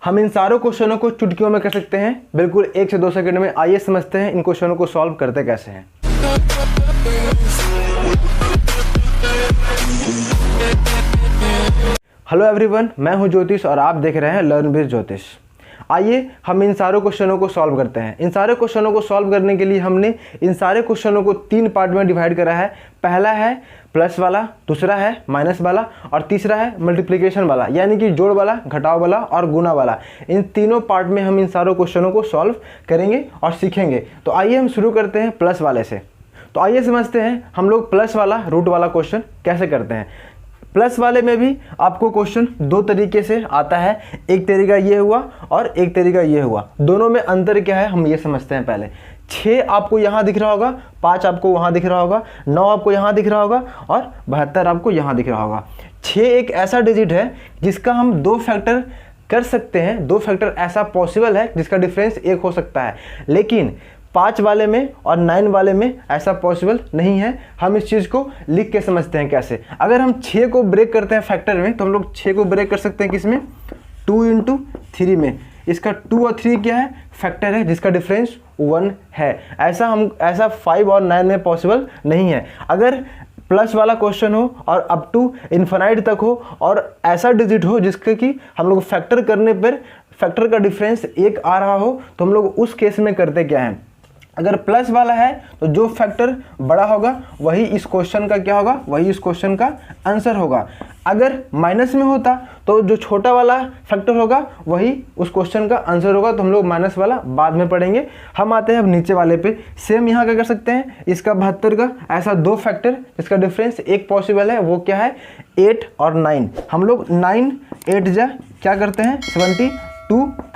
हम इन सारों क्वेश्चनों को चुटकियों में कर सकते हैं, बिल्कुल 1 से 2 सेकंड में। आइए समझते हैं इन क्वेश्चनों को सॉल्व करते कैसे हैं। हेलो एवरीवन, मैं हूं ज्योतिष और आप देख रहे हैं लर्न विद ज्योतिष। आइए हम इन सारों क्वेश्चनों को सॉल्व करते हैं। इन सारे क्वेश्चनों को सॉल्व करने के लिए हमने इन सारे क्वेश्चनों को 3 पार्ट में डिवाइड करा है। पहला है प्लस वाला, दूसरा है माइनस वाला और तीसरा है मल्टीप्लिकेशन वाला, यानी कि जोड़ वाला, घटाव वाला और गुणा वाला। इन तीनों पार्ट में हम इन सारों क्वेश्चनों को सॉल्व करेंगे और सीखेंगे। तो आइए हम शुरू करते हैं प्लस वाले से। तो आइए समझते हैं हम लोग प्लस वाला रूट वाला क्वेश्चन कैसे करते हैं। प्लस वाले में भी आपको क्वेश्चन 2 तरीके से आता है। एक तरीका ये हुआ और एक तरीका ये हुआ। दोनों में अंतर क्या है हम ये समझते हैं पहले। 6 आपको यहाँ दिख रहा होगा, 5 आपको वहाँ दिख रहा होगा, 9 आपको यहाँ दिख रहा होगा और 72 आपको यहाँ दिख रहा होगा। 6 एक ऐसा डिजिट है जिसका हम 2 फैक्टर कर सकते हैं। 2 फैक्टर ऐसा पॉसिबल है जिसका डिफरेंस 1 हो सकता है, लेकिन 5 वाले में और 9 वाले में ऐसा पॉसिबल नहीं है। हम इस चीज़ को लिख के समझते हैं कैसे। अगर हम 6 को ब्रेक करते हैं फैक्टर में, तो हम लोग 6 को ब्रेक कर सकते हैं किसमें, 2 × 3 में। इसका 2 और 3 क्या है, फैक्टर है जिसका डिफरेंस 1 है। ऐसा 5 और 9 में पॉसिबल नहीं है। अगर प्लस वाला क्वेश्चन हो और अप टू इन्फिनाइट तक हो और ऐसा डिजिट हो जिसके कि हम लोग फैक्टर करने पर फैक्टर का डिफरेंस 1 आ रहा हो, तो हम लोग उस केस में करते क्या हैं। अगर प्लस वाला है तो जो फैक्टर बड़ा होगा वही इस क्वेश्चन का क्या होगा, वही इस क्वेश्चन का आंसर होगा। अगर माइनस में होता तो जो छोटा वाला फैक्टर होगा वही उस क्वेश्चन का आंसर होगा। तो हम लोग माइनस वाला बाद में पढ़ेंगे। हम आते हैं अब नीचे वाले पे। सेम यहाँ क्या कर सकते हैं, इसका 72 का ऐसा 2 फैक्टर जिसका डिफरेंस 1 पॉसिबल है, वो क्या है, 8 और 9। हम लोग 9 8 जा क्या करते हैं, 72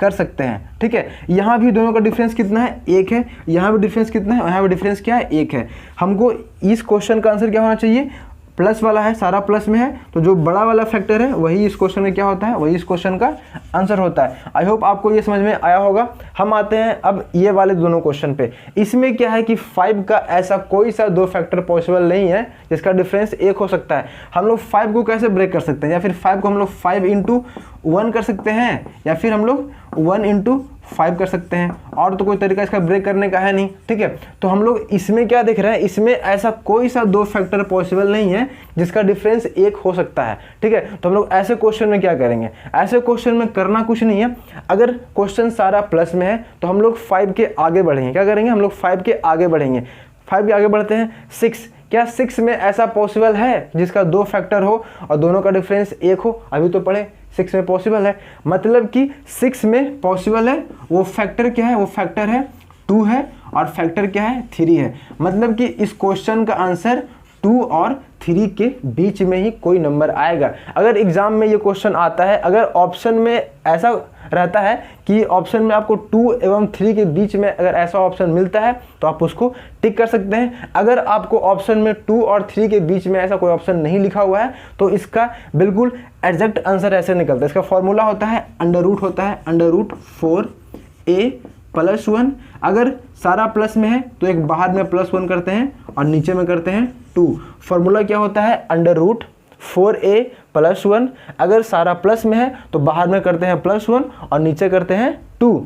कर सकते हैं। ठीक है, यहाँ भी दोनों का डिफरेंस कितना है, 1 है। यहाँ भी डिफरेंस कितना है, यहाँ भी डिफरेंस क्या है, 1 है। हमको इस क्वेश्चन का आंसर क्या होना चाहिए, प्लस वाला है, सारा प्लस में है, तो जो बड़ा वाला फैक्टर है वही इस क्वेश्चन में क्या होता है, वही इस क्वेश्चन का आंसर होता है। आई होप आपको ये समझ में आया होगा। हम आते हैं अब ये वाले दोनों क्वेश्चन पे। इसमें क्या है कि 5 का ऐसा कोई सा 2 फैक्टर पॉसिबल नहीं है जिसका डिफरेंस 1 हो सकता है। हम लोग 5 को कैसे ब्रेक कर सकते हैं, या फिर 5 को हम लोग 5 × 1 कर सकते हैं, या फिर हम लोग 1 × 5 कर सकते हैं। और तो कोई तरीका इसका ब्रेक करने का है नहीं। ठीक है, तो हम लोग इसमें क्या देख रहे हैं, इसमें ऐसा कोई सा 2 फैक्टर पॉसिबल नहीं है जिसका डिफरेंस 1 हो सकता है। ठीक है, तो हम लोग ऐसे क्वेश्चन में क्या करेंगे, ऐसे क्वेश्चन में करना कुछ नहीं है। अगर क्वेश्चन सारा प्लस में है तो हम लोग 5 के आगे बढ़ेंगे। क्या करेंगे, हम लोग 5 के आगे बढ़ेंगे। 5 के आगे बढ़ते हैं 6। क्या 6 में ऐसा पॉसिबल है जिसका 2 फैक्टर हो और दोनों का डिफरेंस 1 हो। अभी तो पढ़े 6 में पॉसिबल है, मतलब कि 6 में पॉसिबल है। वो फैक्टर क्या है, वो फैक्टर है 2 है और फैक्टर क्या है, 3 है। मतलब कि इस क्वेश्चन का आंसर 2 और 3 के बीच में ही कोई नंबर आएगा। अगर एग्जाम में ये क्वेश्चन आता है, अगर ऑप्शन में ऐसा रहता है कि ऑप्शन में आपको 2 एवं 3 के बीच में अगर ऐसा ऑप्शन मिलता है तो आप उसको टिक कर सकते हैं। अगर आपको ऑप्शन में 2 और 3 के बीच में ऐसा कोई ऑप्शन नहीं लिखा हुआ है तो इसका बिल्कुल एग्जैक्ट आंसर ऐसे निकलता है। इसका फॉर्मूला होता है √ होता है √4a + 1। अगर सारा प्लस में है तो एक बाहर में +1 करते हैं और नीचे में करते हैं 2। फॉर्मूला क्या होता है, √4a + 1। अगर सारा प्लस में है तो बाहर में करते हैं +1 और नीचे करते हैं 2।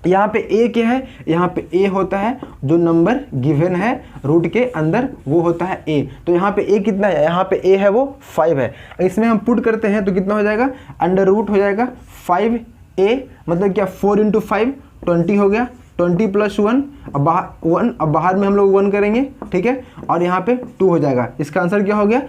यहाँ पे a क्या है, यहाँ पे a होता है जो नंबर गिवन है रूट के अंदर, वो होता है a। तो यहाँ पे a कितना है, यहाँ पे a है वो 5 है। इसमें हम पुट करते हैं तो कितना हो जाएगा, √ हो जाएगा 5a, मतलब क्या 4 × 5 20 हो गया, 20 + 1 अब बाहर में हम लोग 1 करेंगे। ठीक है, और यहाँ पे 2 हो जाएगा। इसका आंसर क्या हो गया,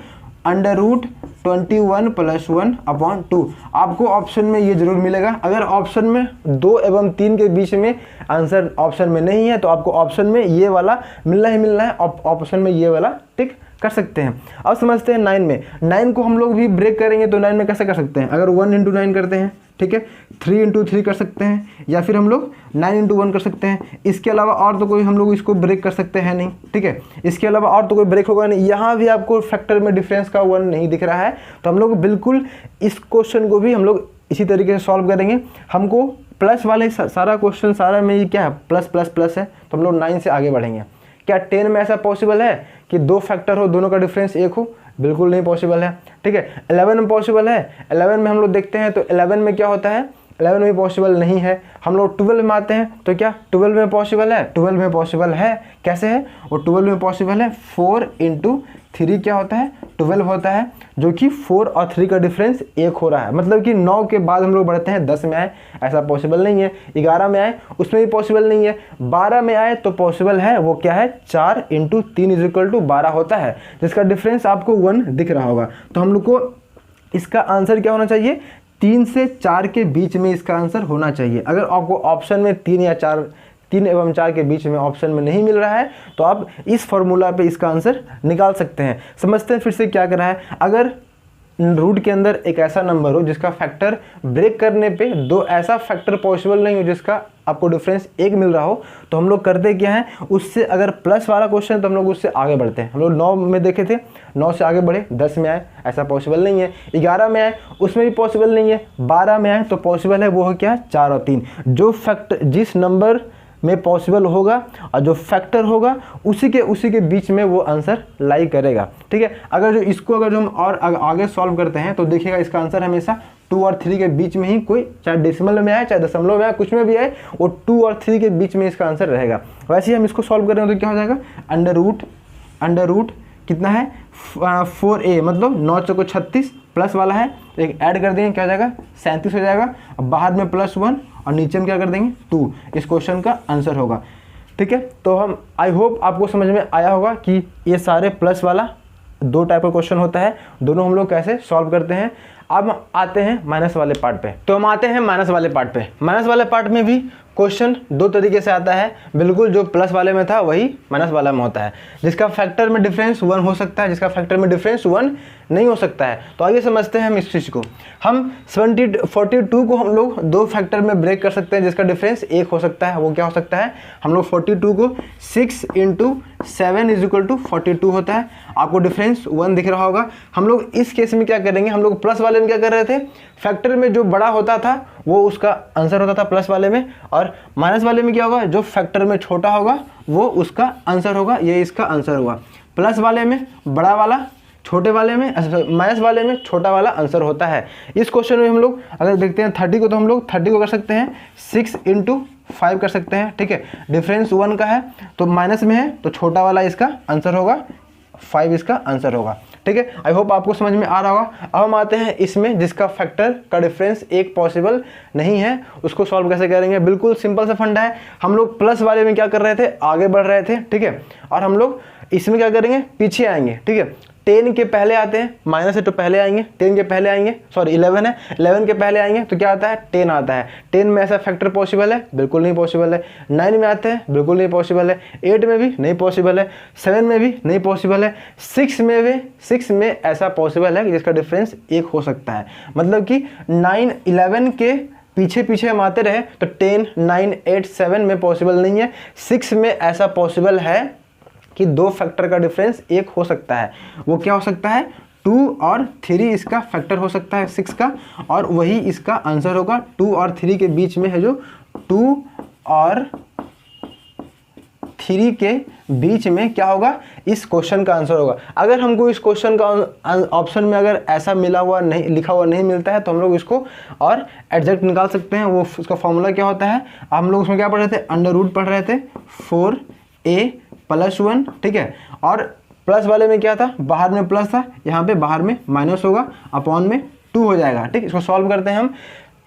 √21 + 1/2। आपको ऑप्शन में ये जरूर मिलेगा। अगर ऑप्शन में 2 एवं 3 के बीच में आंसर ऑप्शन में नहीं है तो आपको ऑप्शन में ये वाला मिलना ही मिलना है। ऑप्शन में ये वाला टिक कर सकते हैं। अब समझते हैं 9 में। 9 को हम लोग भी ब्रेक करेंगे तो 9 में कैसे कर सकते हैं, अगर 1 × 9 करते हैं, ठीक है, 3 × 3 कर सकते हैं, या फिर हम लोग 9 × 1 कर सकते हैं। इसके अलावा और तो कोई हम लोग इसको ब्रेक कर सकते हैं नहीं। ठीक है, इसके अलावा और तो कोई ब्रेक होगा नहीं। यहाँ भी आपको फैक्टर में डिफरेंस का 1 नहीं दिख रहा है, तो हम लोग बिल्कुल इस क्वेश्चन को भी हम लोग इसी तरीके से सॉल्व करेंगे। हमको प्लस वाले सारा क्वेश्चन सारा में ये क्या है, प्लस है, तो हम लोग 9 से आगे बढ़ेंगे। क्या 10 में ऐसा पॉसिबल है कि 2 फैक्टर हो, दोनों का डिफरेंस 1 हो, बिल्कुल नहीं पॉसिबल है। ठीक है, 11 में पॉसिबल है। 11 में हम लोग देखते हैं तो 11 में क्या होता है, 11 में पॉसिबल नहीं है। हम लोग 12 में आते हैं तो क्या 12 में पॉसिबल है? 12 में पॉसिबल है। कैसे है? और 12 में पॉसिबल है 4 × 3 क्या होता है? 12 होता है, जो कि 4 और 3 का डिफरेंस 1 हो रहा है। मतलब कि 9 के बाद हम लोग बढ़ते हैं 10 में आए, ऐसा पॉसिबल नहीं है। 11 में आए, उसमें भी पॉसिबल नहीं है। 12 में आए तो पॉसिबल है, वो क्या है? 4 × 3 = 12 होता है, जिसका डिफरेंस आपको 1 दिख रहा होगा। तो हम लोग को इसका आंसर क्या होना चाहिए? 3 से 4 के बीच में इसका आंसर होना चाहिए। अगर आपको ऑप्शन में 3 या 4, 3 एवं 4 के बीच में ऑप्शन में नहीं मिल रहा है तो आप इस फॉर्मूला पे इसका आंसर निकाल सकते हैं। समझते हैं फिर से क्या कर रहा है। अगर रूट के अंदर एक ऐसा नंबर हो जिसका फैक्टर ब्रेक करने पे दो ऐसा फैक्टर पॉसिबल नहीं हो जिसका आपको डिफरेंस 1 मिल रहा हो, तो हम लोग करते क्या हैं, उससे अगर प्लस वाला क्वेश्चन है तो हम लोग उससे आगे बढ़ते हैं। हम लोग 9 में देखे थे, 9 से आगे बढ़े, 10 में आए, ऐसा पॉसिबल नहीं है। 11 में आए, उसमें भी पॉसिबल नहीं है। 12 में आए तो पॉसिबल है, वो है क्या? 4 और 3। जो फैक्टर जिस नंबर में पॉसिबल होगा और जो फैक्टर होगा उसी के बीच में वो आंसर लाई करेगा। ठीक है, अगर जो इसको अगर जो हम और आगे सॉल्व करते हैं तो देखिएगा इसका आंसर हमेशा 2 और 3 के बीच में ही, कोई चाहे डेसिमल में आए चाहे दशमलव में आए, कुछ में भी आए, वो 2 और 3 के बीच में इसका आंसर रहेगा। वैसे ही हम इसको सॉल्व कर रहे हैं तो क्या हो जाएगा? अंडर रूट कितना है? 4a, मतलब 9 चौको 36, प्लस वाला है तो एक ऐड कर देंगे, क्या हो जाएगा? 37 हो जाएगा। अब बाहर में +1 और नीचे में क्या कर देंगे? 2। इस क्वेश्चन का आंसर होगा। ठीक है, तो हम आई होप आपको समझ में आया होगा कि ये सारे प्लस वाला 2 टाइप का क्वेश्चन होता है, दोनों हम लोग कैसे सॉल्व करते हैं। अब आते हैं माइनस वाले पार्ट पे। तो हम आते हैं माइनस वाले पार्ट पे। माइनस वाले पार्ट में भी क्वेश्चन 2 तरीके से आता है, बिल्कुल जो प्लस वाले में था वही माइनस वाला में होता है। जिसका फैक्टर में डिफरेंस 1 हो सकता है, जिसका फैक्टर में डिफरेंस 1 नहीं हो सकता है। तो आइए समझते हैं हम इस चीज़ को। हम 42 को हम लोग 2 फैक्टर में ब्रेक कर सकते हैं, जिसका डिफरेंस 1 हो सकता है। वो क्या हो सकता है? हम लोग 42 को 6 × 7 = 42 होता है। आपको डिफरेंस 1 दिख रहा होगा। हम लोग इस केस में क्या करेंगे? हम लोग प्लस वाले में क्या कर रहे थे? फैक्टर में जो बड़ा होता था वो उसका आंसर होता था प्लस वाले में, और माइनस वाले में क्या होगा? जो फैक्टर में छोटा होगा वो उसका आंसर होगा। ये इसका आंसर हुआ। प्लस वाले में बड़ा वाला, छोटे वाले में, माइनस वाले में छोटा वाला आंसर होता है। इस क्वेश्चन में हम लोग अगर देखते हैं 30 को, तो हम लोग 30 को कर सकते हैं 6 × 5 कर सकते हैं। ठीक है, डिफरेंस 1 का है तो माइनस में है तो छोटा वाला इसका आंसर होगा, 5 इसका आंसर होगा। ठीक है, आई होप आपको समझ में आ रहा होगा। अब हम आते हैं इसमें जिसका फैक्टर का डिफरेंस 1 पॉसिबल नहीं है, उसको सॉल्व कैसे करेंगे? बिल्कुल सिंपल सा फंडा है। हम लोग प्लस वाले में क्या कर रहे थे? आगे बढ़ रहे थे। ठीक है, और हम लोग इसमें क्या करेंगे? पीछे आएंगे। ठीक है, 10 के पहले आते हैं, माइनस है तो पहले आएंगे, 10 के पहले आएंगे, सॉरी 11 है, 11 के पहले आएंगे तो क्या आता है? 10 आता है। 10 में ऐसा फैक्टर पॉसिबल है? बिल्कुल नहीं पॉसिबल है। 9 में आते हैं, बिल्कुल नहीं पॉसिबल है। 8 में भी नहीं पॉसिबल है। 7 में भी नहीं पॉसिबल है। 6 में ऐसा पॉसिबल है कि जिसका डिफरेंस 1 हो सकता है। मतलब कि 9, 11 के पीछे हम आते रहे तो 10, 9, 8, 7 में पॉसिबल नहीं है। 6 में ऐसा पॉसिबल है कि 2 फैक्टर का डिफरेंस 1 हो सकता है। वो क्या हो सकता है? 2 और 3 इसका फैक्टर हो सकता है 6 का, और वही इसका आंसर होगा। 2 और 3 के बीच में है, जो 2 और 3 के बीच में क्या होगा? इस क्वेश्चन का आंसर होगा। अगर हमको इस क्वेश्चन का ऑप्शन में अगर ऐसा लिखा हुआ नहीं मिलता है तो हम लोग इसको और एग्जैक्ट निकाल सकते हैं। वो उसका फॉर्मूला क्या होता है? हम लोग उसमें क्या पढ़ रहे थे? अंडर रूट पढ़ रहे थे 4a + 1। ठीक है, और प्लस वाले में क्या था? बाहर में प्लस था, यहाँ पे बाहर में माइनस होगा, अपॉन में 2 हो जाएगा। ठीक, इसको सॉल्व करते हैं हम।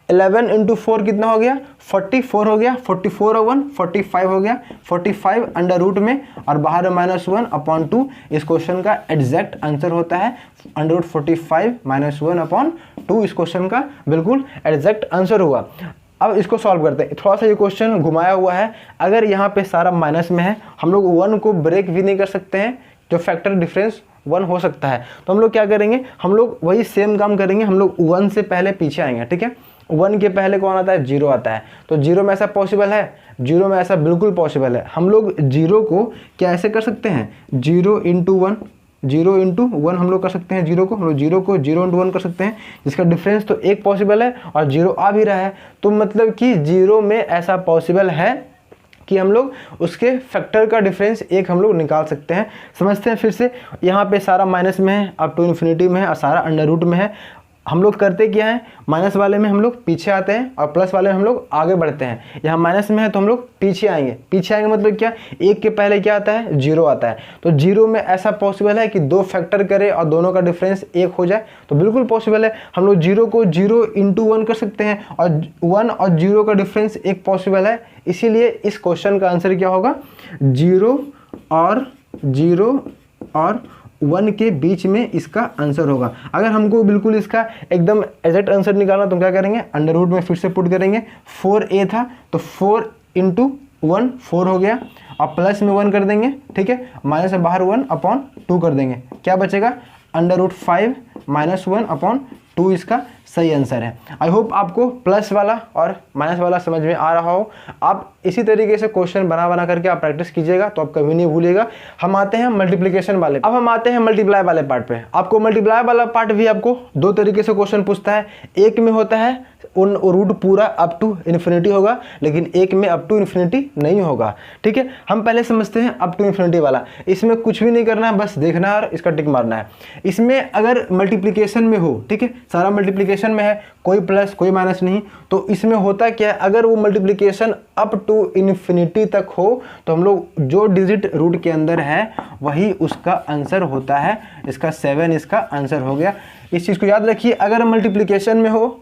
11 × 4 कितना हो गया? 44 हो गया। 44 और 1 45 हो गया। 45 अंडर रूट में और बाहर में -1 अपॉन 2। इस क्वेश्चन का एग्जैक्ट आंसर होता है अंडर रूट 45 - 1 अपॉन 2। इस क्वेश्चन का बिल्कुल एग्जैक्ट आंसर हुआ। अब इसको सॉल्व करते हैं। थोड़ा सा ये क्वेश्चन घुमाया हुआ है। अगर यहाँ पे सारा माइनस में है, हम लोग 1 को ब्रेक भी नहीं कर सकते हैं, जो फैक्टर डिफरेंस 1 हो सकता है। तो हम लोग क्या करेंगे? हम लोग वही सेम काम करेंगे। हम लोग 1 से पहले पीछे आएंगे। ठीक है, 1 के पहले कौन आता है? 0 आता है। तो 0 में ऐसा पॉसिबल है? 0 में ऐसा बिल्कुल पॉसिबल है। हम लोग 0 को क्या ऐसे कर सकते हैं? 0 × 1, 0 × 1 हम लोग कर सकते हैं। 0 को हम लोग 0 को 0 × 1 कर सकते हैं, जिसका डिफरेंस तो 1 पॉसिबल है और 0 आ भी रहा है। तो मतलब कि 0 में ऐसा पॉसिबल है कि हम लोग उसके फैक्टर का डिफरेंस 1 हम लोग निकाल सकते हैं। समझते हैं फिर से। यहाँ पे सारा माइनस में है, अब टू इन्फिनिटी में है और सारा अंडर रूट में है। हम लोग करते क्या है, माइनस वाले में हम लोग पीछे आते हैं और प्लस वाले में हम लोग आगे बढ़ते हैं। यहाँ माइनस में है तो हम लोग पीछे आएंगे। पीछे आएंगे मतलब क्या, एक के पहले क्या आता है, जीरो आता है। तो जीरो में ऐसा पॉसिबल है कि दो फैक्टर करें और दोनों का डिफरेंस एक हो जाए, तो बिल्कुल पॉसिबल है। हम लोग जीरो को 0 × 1 कर सकते हैं और 1 और 0 का डिफरेंस एक पॉसिबल है। इसीलिए इस क्वेश्चन का आंसर क्या होगा, 0 और 1 के बीच में इसका आंसर होगा। अगर हमको बिल्कुल इसका एकदम एग्जैक्ट आंसर निकालना तो क्या करेंगे, अंडर रूट में फिर से पुट करेंगे। 4a था तो 4 × 1 4 हो गया और प्लस में 1 कर देंगे, ठीक है, माइनस से बाहर 1/2 कर देंगे, क्या बचेगा, √5 - 1/2 इसका सही आंसर है। आई होप आपको प्लस वाला और माइनस वाला समझ में आ रहा हो। आप इसी तरीके से क्वेश्चन बना करके आप प्रैक्टिस कीजिएगा तो आप कभी नहीं भूलिएगा। हम आते हैं मल्टीप्लिकेशन वाले, अब हम आते हैं मल्टीप्लाई वाले पार्ट पे। आपको मल्टीप्लाई वाला पार्ट भी आपको दो तरीके से क्वेश्चन पूछता है। एक में होता है उन रूट पूरा अप टू इन्फिनिटी होगा, लेकिन एक में अप टू इन्फिनिटी नहीं होगा, ठीक है। हम पहले समझते हैं अप टू इन्फिनिटी वाला। इसमें कुछ भी नहीं करना है, बस देखना है और इसका टिक मारना है। इसमें अगर मल्टीप्लिकेशन में हो, ठीक है, सारा मल्टीप्लिकेशन में है, कोई प्लस कोई माइनस नहीं, तो इसमें होता क्या है, अगर वो मल्टीप्लिकेशन अप टू इन्फिनिटी तक हो तो हम लोग जो डिजिट रूट के अंदर है वही उसका आंसर होता है। इसका 7 इसका आंसर हो गया। इस चीज़ को याद रखिए, अगर मल्टीप्लिकेशन में हो,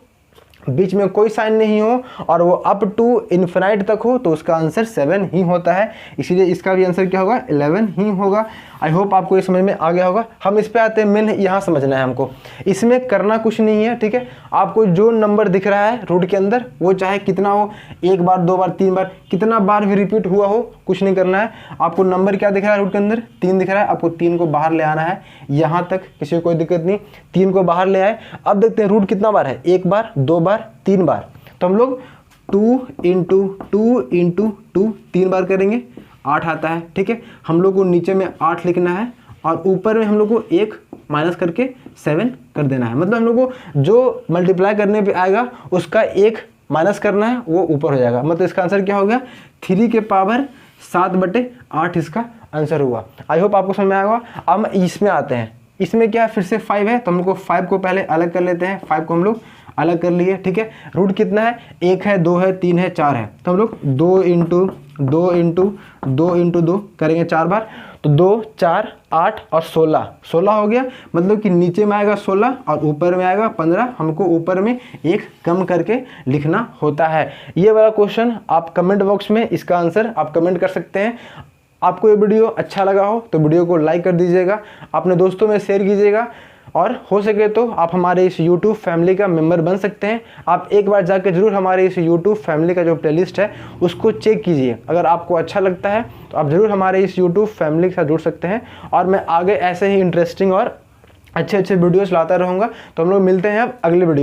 बीच में कोई साइन नहीं हो और वो अप टू इन्फिनाइट तक हो तो उसका आंसर 7 ही होता है। इसीलिए इसका भी आंसर क्या होगा, 11 ही होगा। आई होप आपको ये समझ में आ गया होगा। हम इस पे आते हैं, मेन यहाँ समझना है हमको। इसमें करना कुछ नहीं है, ठीक है। आपको जो नंबर दिख रहा है रूट के अंदर, वो चाहे कितना हो, 1 बार 2 बार 3 बार, कितना बार भी रिपीट हुआ हो, कुछ नहीं करना है। आपको नंबर क्या दिख रहा है रूट के अंदर, 3 दिख रहा है, आपको 3 को बाहर ले आना है। यहाँ तक किसी को कोई दिक्कत नहीं, 3 को बाहर ले आए। अब देखते हैं रूट कितना बार है, 1 बार 2 बार 3 बार। तो हम लोग 2 × 2 × 2 3 बार करेंगे, 8 आता है, ठीक है। हम लोग को नीचे में 8 लिखना है और ऊपर में हम लोग को 1 माइनस करके 7 कर देना है। मतलब हम लोग को जो मल्टीप्लाई करने पे आएगा उसका 1 माइनस करना है, वो ऊपर हो जाएगा। मतलब इसका आंसर क्या हो गया, 3 के पावर 7/8 इसका आंसर हुआ। आई होप आपको समझ में आएगा। अब हम इसमें आते हैं। इसमें क्या है, फिर से 5 है तो हम लोग को 5 को पहले अलग कर लेते हैं। 5 को हम लोग अलग कर लिए, ठीक है। रूट कितना है, 1 है 2 है 3 है 4 है, तो हम लोग 2 × 2 × 2 × 2 करेंगे 4 बार। तो 2 4 8 और 16 हो गया। मतलब कि नीचे में आएगा 16 और ऊपर में आएगा 15। हमको ऊपर में 1 कम करके लिखना होता है। ये वाला क्वेश्चन आप कमेंट बॉक्स में इसका आंसर आप कमेंट कर सकते हैं। आपको ये वीडियो अच्छा लगा हो तो वीडियो को लाइक कर दीजिएगा, अपने दोस्तों में शेयर कीजिएगा और हो सके तो आप हमारे इस YouTube फैमिली का मेंबर बन सकते हैं। आप एक बार जाकर जरूर हमारे इस YouTube फैमिली का जो प्लेलिस्ट है उसको चेक कीजिए। अगर आपको अच्छा लगता है तो आप ज़रूर हमारे इस YouTube फैमिली के साथ जुड़ सकते हैं और मैं आगे ऐसे ही इंटरेस्टिंग और अच्छे वीडियोस लाता रहूँगा। तो हम लोग मिलते हैं अब अगले वीडियो।